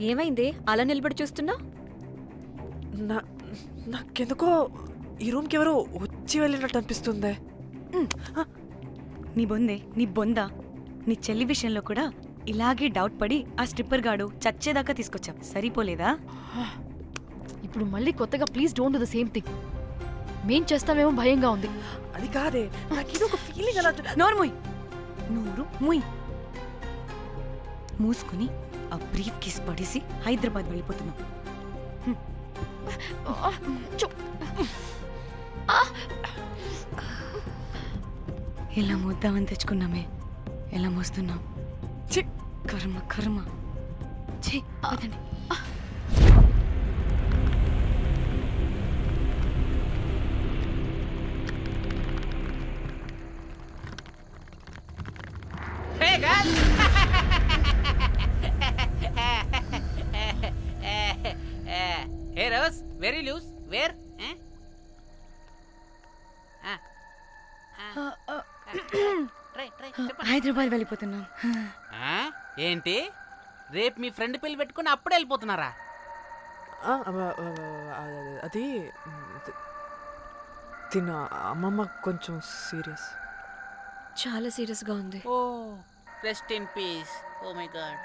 ఏమైంది అలా నిలబడి చూస్తున్నా? నాకెందుకో ఈ రూమ్కి ఎవరో వచ్చి వెళ్ళినట్టు అనిపిస్తుంది. నీ బొందా నీ చెల్లి విషయంలో కూడా ఇలాగే డౌట్ పడి ఆ స్ట్రిప్పర్ గాడు చచ్చేదాకా తీసుకొచ్చాం. సరిపోలేదా? ఇప్పుడు మళ్ళీ కొత్తగా please don't do the same thing. మేం చేస్తామేమో భయంగా ఉంది. అది కాదే, నాకు ఒక ఫీలింగ్ అలా. నోరు ముయ్. మూసుకుని ఆ బ్రీఫ్ కేస్ పడేసి హైదరాబాద్ వెళ్ళిపోతున్నాం. ఎలా మోద్దామని తెచ్చుకున్నామే, ఎలా మోస్తున్నాం. కర్మ కర్మ. పదండి. Hey Rose, very loose. Where? Try. Hyderabad వెళ్ళిపోతున్నాం. ఏంటి రేపు మీ ఫ్రెండ్ పెళ్లి పెట్టుకుని అప్పుడే వెళ్ళిపోతున్నారా? అది తిన్న అమ్మమ్మ కొంచెం సీరియస్. చాలా సీరియస్గా ఉంది. Oh rest in peace. Oh my god.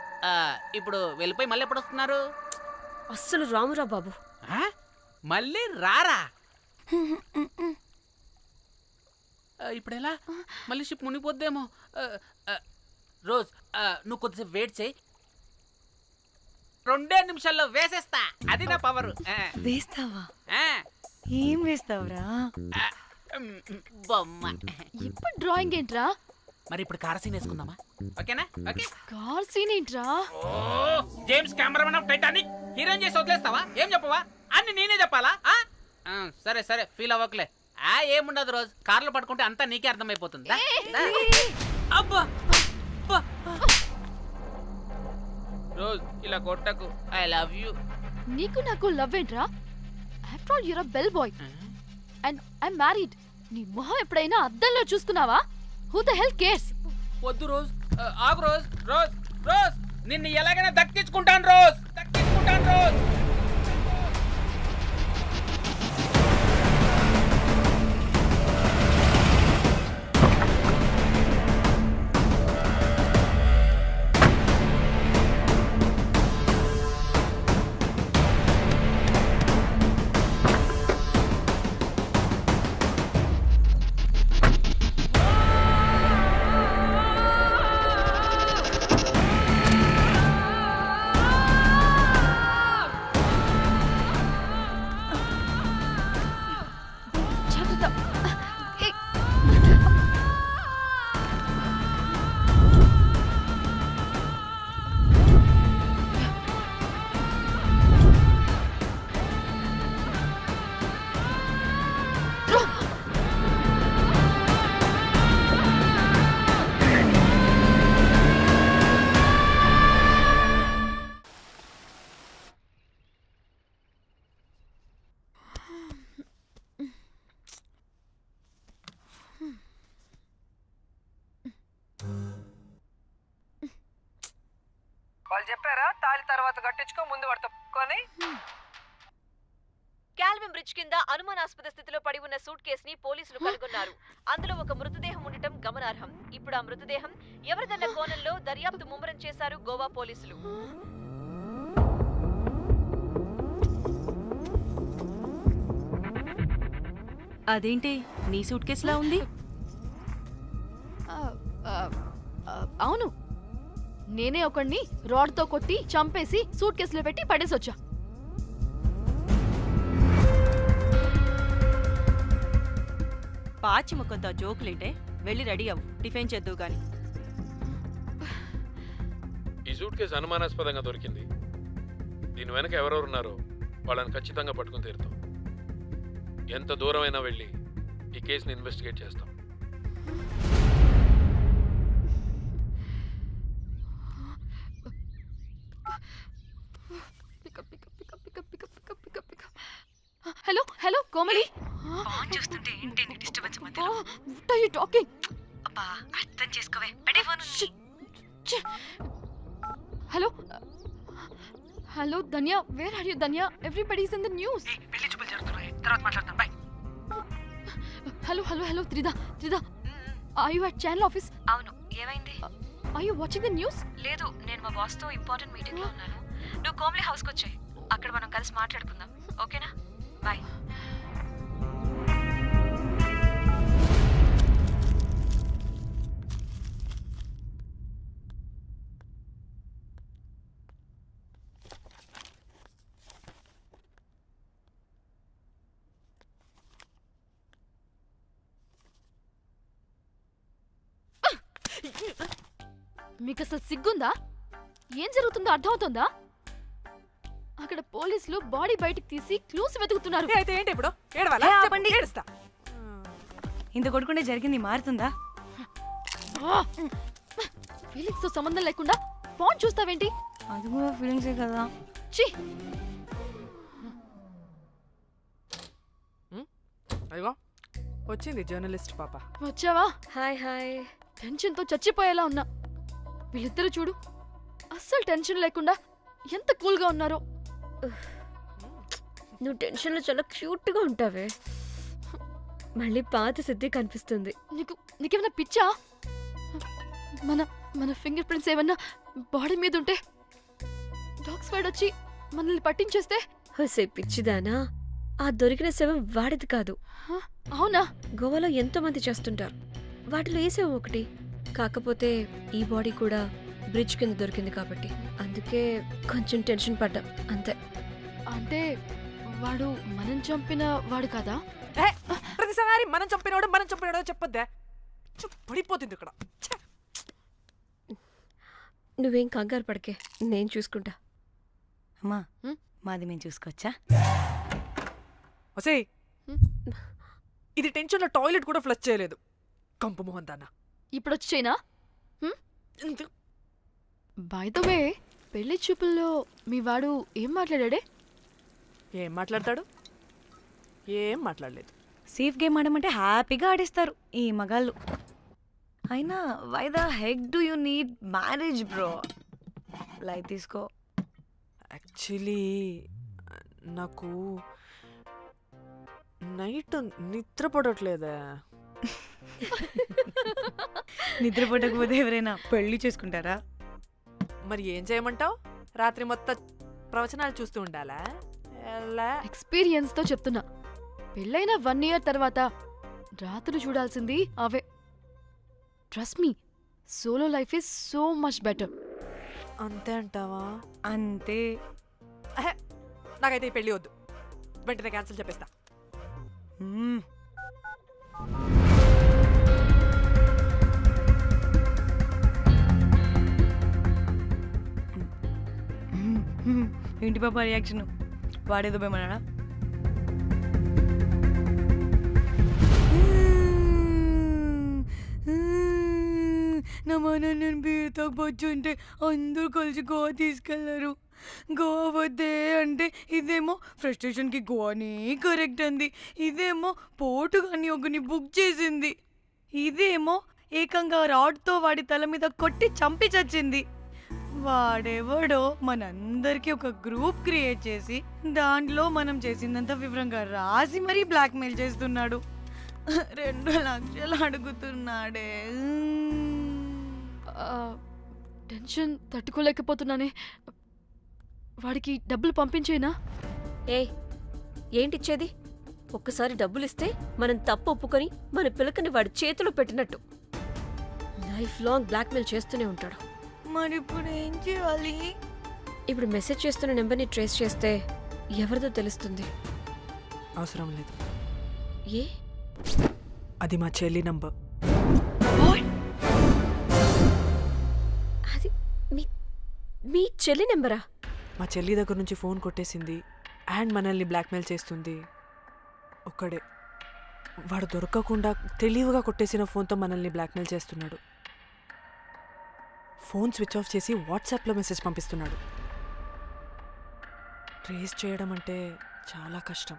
ఇప్పుడు వెళ్ళిపోయి మళ్ళీ ఎప్పుడు వస్తున్నారు? అస్సలు రామురా బాబు. మళ్ళీ రారా? ఇప్పుడు ఎలా? మళ్ళీ షిప్ మునిగిపోద్దేమో. రోజ్ నువ్వు కొద్దిసేపు వెయిట్ చేయి, 2 నిమిషాల్లో వేసేస్తా. అది నా పవర్. వేస్తావా? ఏం వేస్తావురా? బొమ్మ. ఇప్పుడు డ్రాయింగ్ ఏంట్రా? మరి ఇప్పుడు కార్ సీన్ వేసుకుందామా? ఓకేనా? ఓకే. కార్ సీన్ ఏంట్రా? James Cameron of Titanic heroine చేసి వదిలేస్తావా? ఏం చెప్పవా? అన్ని నేనే చెప్పాలా? సరే ఫీల్ అవ్వకలే. ఏముండదు రోజు, కార్లో పట్టుకుంటే అంతా నీకే అర్థమైపోతుంది. అబ్బా రోజ్ ఇలా కొట్టకు. I love you. నీకు నాకు లవ్ ఏంట్రా? After all you're a bell boy and I married. నీ మొహం ఎప్పుడైనా అద్దంలో చూసుకున్నావా? Who the hell cares? వద్దు రోజ్, ఆగు రోజ్. రోజ్ నిన్ను ఎలాగైనా దక్కించుకుంటాను రోజ్. వాళ్ళు చెప్పారా తాళి తర్వాత కట్టించుకో, ముందు పడుకొని. కాల్విన్ బ్రిడ్జ్ కింద అనుమానాస్పద స్థితిలో పడి ఉన్న సూట్ కేసుని పోలీసులు కనుగొన్నారు. అందులో ఒక మృతదేహం ఉండటం గమనార్హం. ఇప్పుడు ఆ మృతదేహం ఎవరిదన్న కోణంలో దర్యాప్తు ముమ్మరం చేశారు గోవా పోలీసులు. అదేంటి నీ సూట్ కేసులా ఉంది? అవును, నేనే ఒకడిని రాడ్తో కొట్టి చంపేసి సూట్ కేసులో పెట్టి పడేసొచ్చా. పాచి ముఖంతో జోకులేంటే వెళ్ళి రెడీ అవ్వు, టిఫిన్ చేద్దువు గాని. ఈ సూట్ కేసు అనుమానాస్పదంగా దొరికింది. దీని వెనక ఎవరెవరున్నారో వాళ్ళని ఖచ్చితంగా పట్టుకుని తీరుతాం. ఎంత దూరమైనా వెళ్ళి ఈ కేసుని ఇన్వెస్టిగేట్ చేస్తాం. హలో కోమలి. ఫోన్ చూస్తుంటే ఏంటి నీ డిస్టర్బెన్స్ మధ్యలో? What are you talking? అబ్బా అర్థం చేసుకోవే, పెట్టే phone. Hello hello Dhanya, where are you Dhanya? Everybody is in the news. పెళ్లి చూపులు జరుగుతున్నాయి, తర్వాత మాట్లాడతాను. Bye. Hello hello hello Tridha, Tridha, are you at channel office? అవును, ఏమైంది? Are you watching the news? లేదు, నేను మా బాస్ తో ఇంపార్టెంట్ మీటింగ్ లో ఉన్నాను. నువ్వు కోమ్లీ హౌస్ కి వచ్చాయి, అక్కడ మనం కలిసి మాట్లాడుకుందాం. ఓకేనా? బాయ్. మీకు అసలు సిగ్గుందా? ఏం జరుగుతుందో అర్థమవుతుందా? అక్కడ పోలీసులు బాడీ బయటికి తీసి క్లూస్ వెతుకుతున్నారు. అయితే ఏంటి ఇప్పుడు? ఏడవాలా? ఏ, చెప్పు, ఆపండి. ఏడుస్తా. ఇంత కొట్టుకుంటే జరిగింది మారుతుందా? ఫీలింగ్స్ తో సంబంధం లేకుండా ఫోన్ చూస్తావేంటి? అది కూడా ఫీలింగ్సే కదా. ఛీ! అదిగో వచ్చింది జర్నలిస్ట్ పాప. వచ్చావా? Hi hi. టెన్షన్ తో చచ్చిపోయేలా ఉన్నా. వీళ్ళిద్దరూ చూడు, అస్సలు టెన్షన్ లేకుండా ఎంత కూల్ గా ఉన్నారో. నువ్వు టెన్షన్ లో చాలా క్యూట్ గా ఉంటావే. మళ్ళీ పాత సిద్ధి కనిపిస్తుంది. నీకేమైనా పిచ్చా? మన మన ఫింగర్ ప్రింట్స్ ఏమన్నా బాడీ మీద ఉంటే డాగ్ స్క్వాడ్ వచ్చి మనల్ని పట్టించేస్తే? హోసే పిచ్చిదానా, ఆ దొరికిన శవం వాడిది కాదు. అవునా? గోవాలో ఎంతో మంది చేస్తుంటారు, వాటిలో ఏ శవం ఒకటి. కాకపోతే ఈ బాడీ కూడా బ్రిడ్జ్ కింద దొరికింది కాబట్టి అందుకే కొంచెం టెన్షన్ పడ్డా, అంతే. అంటే వాడు మనం చంపిన వాడు కదా? ప్రతిసారి మనం చంపినోడో చెప్పొద్దే, పడిపోతుంది ఇక్కడ. ఛే! నువ్వేం కంగారు పడకే, నేను చూసుకుంటా. అమ్మా, మాది మేము చూసుకోవచ్చా? ఒసేయ్, ఇది టెన్షన్లో టాయిలెట్ కూడా ఫ్లష్ చేయలేదు. కంపు మోహన్ దాన్న. ఇప్పుడు వచ్చి చేయనా? బై ద వే, పెళ్లి చూపుల్లో మీ వాడు ఏం మాట్లాడాడే? ఏం మాట్లాడతాడు? ఏం మాట్లాడలేదు. సేఫ్ గేమ్ ఆడమంటే హ్యాపీగా ఆడిస్తారు ఈ మగాళ్ళు. అయినా why the heck do you need marriage bro? Light తీసుకో. యాక్చువల్లీ నాకు నైట్ నిద్ర పడట్లేదే. నిద్రపోటకపోతే ఎవరైనా పెళ్లి చేసుకుంటారా? మరి ఏం చేయమంటావు? రాత్రి మొత్తం ప్రవచనాలు చూస్తూ ఉండాలా? ఎక్స్పీరియన్స్ తో చెప్తున్నా, పెళ్ళైన 1 year తర్వాత రాత్రులు చూడాల్సింది అవే. Trust me, solo life is so much better. అంతే అంటావా? అంతే. నాకైతే ఈ పెళ్ళి వద్దు, వెంటనే క్యాన్సిల్ చెప్పేస్తా. ఏంటి పాప రియాక్షన్? వాడేదో భయమన్నాడా? నా మన నేను బీరుతో వచ్చుంటే అందరూ కలిసి గోవా తీసుకెళ్లారు. గోవా వద్దే అంటే ఇదేమో ఫ్రస్ట్రేషన్కి గోవాని కరెక్ట్ అంది, ఇదేమో పోటు కానీ ఒకని బుక్ చేసింది, ఇదేమో ఏకంగా రాడ్తో వాడి తల మీద కొట్టి చంపి చచ్చింది. వాడెవడో మనందరికీ ఒక గ్రూప్ క్రియేట్ చేసి దాంట్లో మనం చేసిందంత వివరంగా రాసి మరీ బ్లాక్మెయిల్ చేస్తున్నాడు. 2 లక్షలు అడుగుతున్నాడే. టెన్షన్ తట్టుకోలేకపోతున్నానే. వాడికి డబ్బులు పంపించేనా? ఏంటిచ్చేది? ఒక్కసారి డబ్బులిస్తే మనం తప్పు ఒప్పుకొని మన పిలకని వాడి చేతిలో పెట్టినట్టు. లైఫ్ లాంగ్ బ్లాక్మెయిల్ చేస్తూనే ఉంటాడు. మరి ఇప్పుడు ఏం చేయాలి? ఇప్పుడు మెసేజ్ చేస్తున్న నెంబర్ని ట్రేస్ చేస్తే ఎవరిదో తెలుస్తుంది. అవసరం లేదు, ఏ? అది మా చెల్లి నంబర్. అది మీ చెల్లి నెంబరా? మా చెల్లి దగ్గర నుంచి ఫోన్ కొట్టేసింది అండ్ మనల్ని బ్లాక్మెయిల్ చేస్తుంది. ఒక్కడే, వాడు దొరకకుండా తెలివిగా కొట్టేసిన ఫోన్తో మనల్ని బ్లాక్మెయిల్ చేస్తున్నాడు. ఫోన్ స్విచ్ ఆఫ్ చేసి వాట్సాప్లో మెసేజ్ పంపిస్తున్నాడు. ట్రేస్ చేయడం అంటే చాలా కష్టం.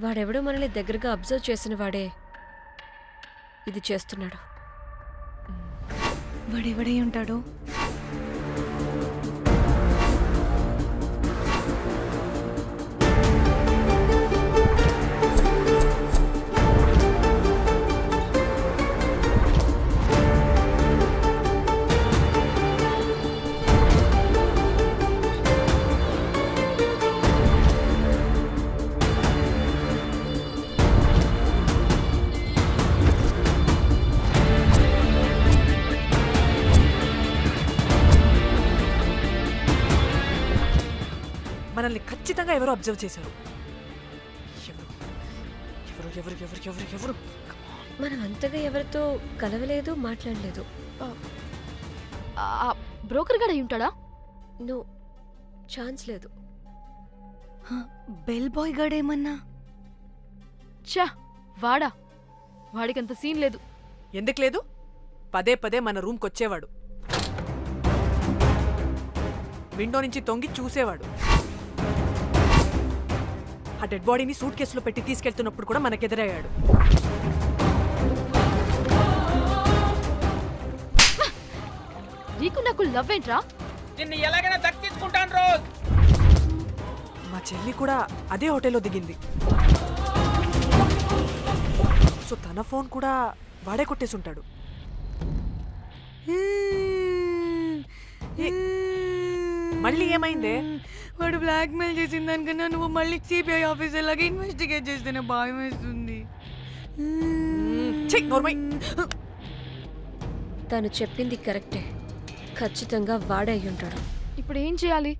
వాడెవడో మనల్ని దగ్గరగా అబ్జర్వ్ చేసిన వాడే ఇది చేస్తున్నాడు. వాడెవడై ఉంటాడు? ఖచ్చితంగా ఎవరో అబ్జర్వ్ చేశారు. ఎవరు ఎవరు ఎవరు ఎవరు ఎవరు ఎవరు మనం అంతగా ఎవరితో కలవలేదు, మాట్లాడలేదు. బ్రోకర్ గడ అయి ఉంటాడా? నో, ఛాన్స్ లేదు. బెల్ బాయ్ గాడేమన్నా? ఛా, వాడా? వాడికంత సీన్ లేదు. ఎందుకు లేదు? పదే పదే మన రూమ్కి వచ్చేవాడు, విండో నుంచి తొంగి చూసేవాడు. ఆ డెడ్ బాడీని సూట్ కేసులో పెట్టి తీసుకెళ్తున్నప్పుడు కూడా మనకెదురయ్యాడు. నీకు నాకు లవ్ ఏంట్రా? నిన్ను ఎలాగైనా దక్కించుకుంటాను రోజ్. మా చెల్లి కూడా అదే హోటల్లో దిగింది. సో తన ఫోన్ కూడా వాడే కొట్టేసుంటాడు. మళ్ళీ ఏమైందే? వాడు బ్లాక్ మెయిల్ చేసిన దానికన్నా నువ్వు మళ్ళీ సిబిఐ ఆఫీసర్ లాగా ఇన్వెస్టిగేట్ చేస్తేనే భయం వేస్తుంది. ఛీ, నోర్మై. తను చెప్పింది కరెక్టే, ఖచ్చితంగా వాడే అయి ఉంటాడు. ఇప్పుడు ఏం చేయాలి?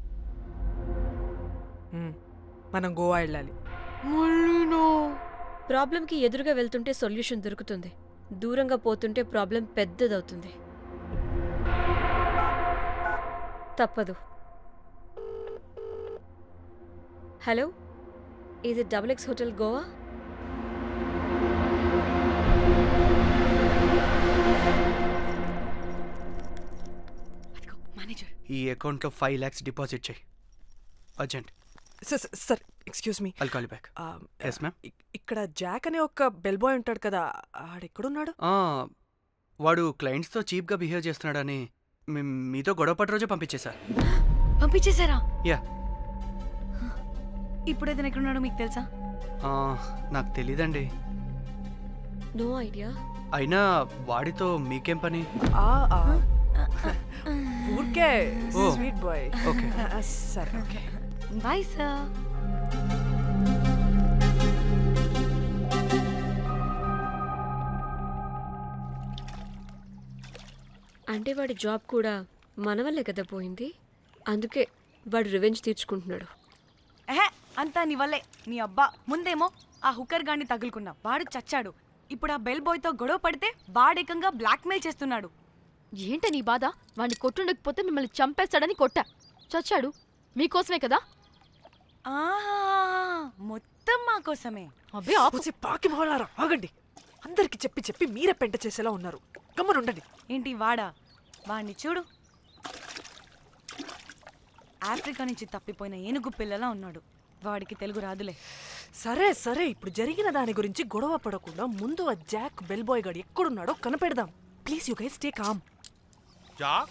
మనం గోవా వెళ్ళాలి. ప్రాబ్లంకి ఎదురుగా వెళ్తుంటే సొల్యూషన్ దొరుకుతుంది, దూరంగా పోతుంటే ప్రాబ్లం పెద్దదవుతుంది. తప్పదు. హలో, ఇది XX హోటల్ గోవా? మేనేజర్, ఈ అకౌంట్లో 5 lakhs డిపాజిట్ చేయి, urgent. Sir excuse me. I'll call back. Yes ma'am. ఇక్కడ జాక్ అనే ఒక బెల్ బాయ్ ఉంటాడు కదా, ఆడెక్కడున్నాడు? వాడు క్లయింట్స్తో చీప్గా బిహేవ్ చేస్తున్నాడని మీతో గొడవ పడి రోజే పంపించేశా. పంపించేశారా? యా. ఇప్పుడు అతను ఎక్కడున్నాడో మీకు తెలుసా? నాకు తెలీదండి. No idea. అయినా వాడితో మీకేం పని? ఊరికే ఓ. Sweet boy. ఓకే. సరే, ఓకే. Bye sir. అంటే వాడి జాబ్ కూడా మన వల్లే కదా పోయింది, అందుకే వాడు రివెంజ్ తీర్చుకుంటున్నాడు. అంతా నీ వల్లే. నీ అబ్బా ముందేమో ఆ హుకర్ గాన్ని తగులుకున్నా, వాడు చచ్చాడు. ఇప్పుడు ఆ బెల్ బాయ్తో గొడవ పడితే వాడేకంగా బ్లాక్మెయిల్ చేస్తున్నాడు. ఏంట నీ బాధ? వాడిని కొట్టుండకపోతే మిమ్మల్ని చంపేస్తాడని కొట్టా. చచ్చాడు మీకోసమే కదా? మొత్తం మా కోసమే. అబ్బే ఆపు. పూసి పాకి మొహలారా, ఆగండి. అందరికి చెప్పి చెప్పి మీరే పెంట చేసేలా ఉన్నారు. గమ్మనుండండి. ఏంటి వాడా? వాడిని చూడు, ఆఫ్రికా నుంచి తప్పిపోయిన ఏనుగు పిల్లలా ఉన్నాడు. వాడికి తెలుగు రాదులే. సరే సరే, ఇప్పుడు జరిగిన దాని గురించి గొడవ పడకుండా ముందు ఆ జాక్ బెల్ బాయ్ గాడు ఎక్కడున్నాడో కనిపెడదాం. Please you guys stay calm. जाक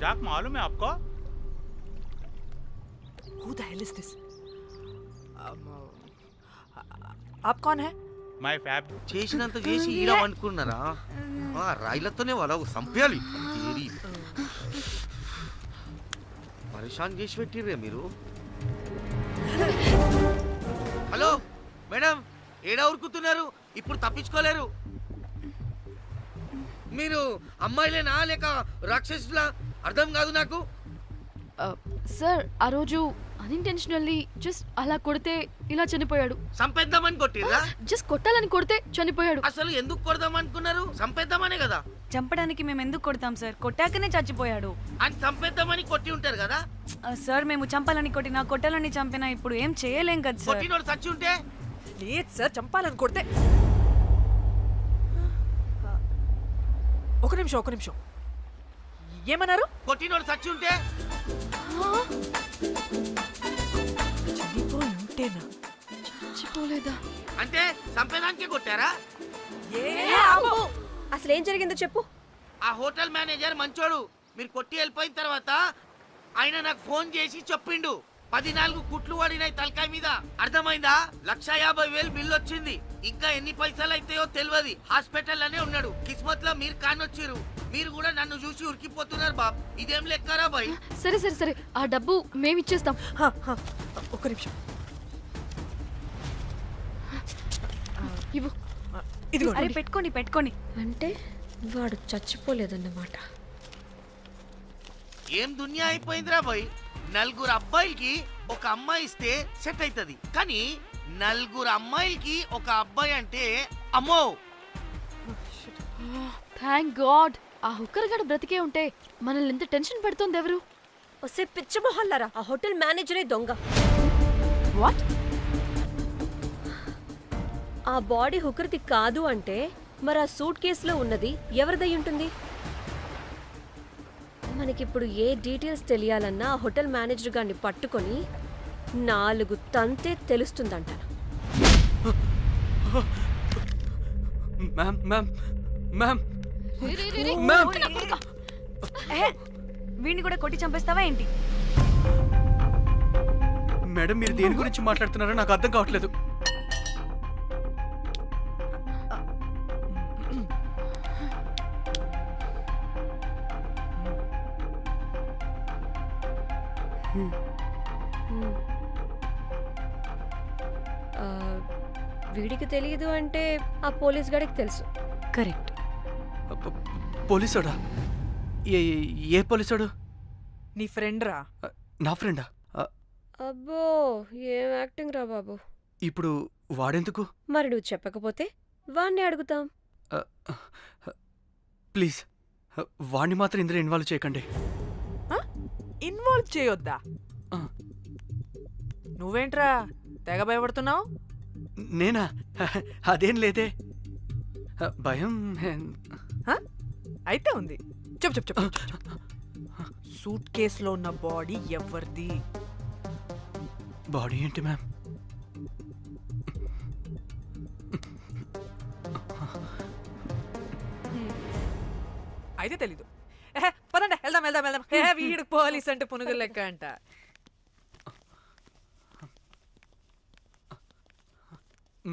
जाक मालूम है आपको? Who the hell is this? आप कौन है? मैं फैब చేసినంత చేసి ఈడమనుకున్నారా? రాయిలతోనే వాళ్ళ సంపేయాలి. పరేషాన్ చేసి పెట్టిర్రే మీరు. హలో మేడం, ఏడా ఉరుకుతున్నారు? ఇప్పుడు తప్పించుకోలేరు. మీరు అమ్మాయిలేనా లేక రాక్షసులా? అర్థం కాదు నాకు. సార్, ఆ రోజు అన్ఇంటెన్షనల్లీ జస్ట్ అలా కొడితే ఇలా చనిపోయాడు. సంపేద్దామని కొట్టిర్రా? జస్ట్ కొట్టాలని కొడితే చనిపోయాడు. అసలు ఎందుకు కొడదాం అనుకున్నారు? సంపేద్దామనే కదా. చంపడానికి మేము ఎందుకు కొడతాం సార్? కొట్టాకనే చచ్చిపోయాడు. అని సంపేద్దామని కొట్టి ఉంటారు కదా. సార్, మేము చంపాలని కొట్టినా కొట్టాలని చంపినా ఇప్పుడు ఏం చేయలేం కదా సార్. కొట్టినోడు చచ్చి ఉంటే? లేదు సార్, చంపాలని కొడితే. ఒక నిమిషం. ఏమన్నారు? కొట్టినోడు చచ్చి ఉంటే? చనిపోయి ఉంటేనా? చచ్చిపోలేదా? అంటే సంపేదానికే కొట్టారా? అసలు ఏం జరిగిందో చెప్పు. ఆ హోటల్ మేనేజర్ మంచోడు. మీరు కొట్టి వెళ్ళిపోయిన తర్వాత ఆయన నాకు ఫోన్ చేసి చెప్పిండు 14 కుట్లు పడినాయి తలకాయ మీద. అర్థమైందా? 1,50,000 బిల్లు వచ్చింది. ఇంకా ఎన్ని పైసలు అయితాయో తెలియదు. హాస్పిటల్లోనే ఉన్నాడు. కిస్మత్ లో మీరు కానొచ్చిరు. మీరు కూడా నన్ను చూసి ఉరికిపోతున్నారు బాబ్. ఇదేం లెక్కరా బాయ్? సరే సరే సరే, ఆ డబ్బు మేమిచ్చేస్తాం. ఒక నిమిషం. ఇవ్వు. ఇదిగో. అరే పెట్టుకోండి. అంటే వాడు చచ్చిపోలేదన్నమాట. ఏం దునియా అయిపోయిందిరా బాయ్? 4 అబ్బాయిలకి ఒక అమ్మాయి ఇస్తే సెట్ అవుతుంది, కానీ 4 అమ్మాయిలకి ఒక అబ్బాయి అంటే అమ్మో. థ్యాంక్ గాడ్ ఆ హుక్కర్ గడు బ్రతికే ఉంటే మనల్ని ఎంత టెన్షన్ పెడుతుంది ఎవరు. వస్తే పిచ్చ మొహల్లారా, ఆ హోటల్ మేనేజరే దొంగ. వాట్? ఆ బాడీ హుకర్ది కాదు అంటే మరి ఆ సూట్ కేసులో ఉన్నది ఎవరిదై ఉంటుంది? మనకిప్పుడు ఏ డీటెయిల్స్ తెలియాలన్నా ఆ హోటల్ మేనేజర్ గారిని పట్టుకొని 4 తంతే తెలుస్తుందంట. మ్యామ్ మ్యామ్ మ్యామ్ రే, రే, రే, రే. మ్యామ్ వీడిని కూడా కొట్టి చంపేస్తావా ఏంటి? మేడం మీరు దేని గురించి మాట్లాడుతున్నారో నాకు అర్థం కావట్లేదు. ఆ, వీడికి తెలియదు అంటే ఆ పోలీస్ గాడికి తెలుసు. కరెక్ట్. పోలీసోడా? ఏ పోలీసోడు? నీ ఫ్రెండ్ రా. నా ఫ్రెండా? అబ్బో ఏం యాక్టింగ్ రా బాబు. ఇప్పుడు వాడెందుకు? మరి నువ్వు చెప్పకపోతే వాణ్ణి అడుగుతాం. ప్లీజ్ వాడిని మాత్రం ఇందులో ఇన్వాల్వ్ చేయకండి. ఇన్వాల్వ్ చేయొద్దా? ఆ. నువ్వేంట్రా తెగ భయపడుతున్నావు? నేనా? అదేం లేదే. భయం అయితే ఉంది. చెప్పు చెప్పు చెప్పు. సూట్ కేసులో ఉన్న బాడీ ఎవరిది? బాడీ ఏంటి మ్యామ్? అయితే తెలీదు. పదండి వెళ్దాం వెళ్దాం వెళ్దాం. వీడు పోలీస్ అంటే పునుగులు లెక్క అంట.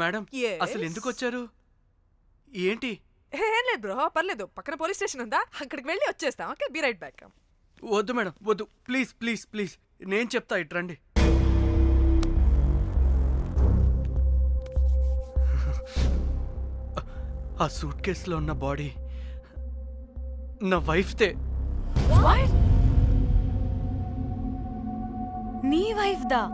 Madam Yes. అసలు ఎందుకు వచ్చారు? ఏంటి? ఏం లేదు బ్రో, పర్లేదు. పక్కన పోలీస్ స్టేషన్ ఉందా, అక్కడికి వెళ్ళి వచ్చేస్తాం. Okay, be right back. వద్దు మేడం వద్దు, ప్లీజ్ ప్లీజ్ ప్లీజ్ నేను చెప్తా, ఇట్రండి. ఆ సూట్ కేసులో ఉన్న బాడీ నా వైఫ్తే. నీ వైఫ్ దా?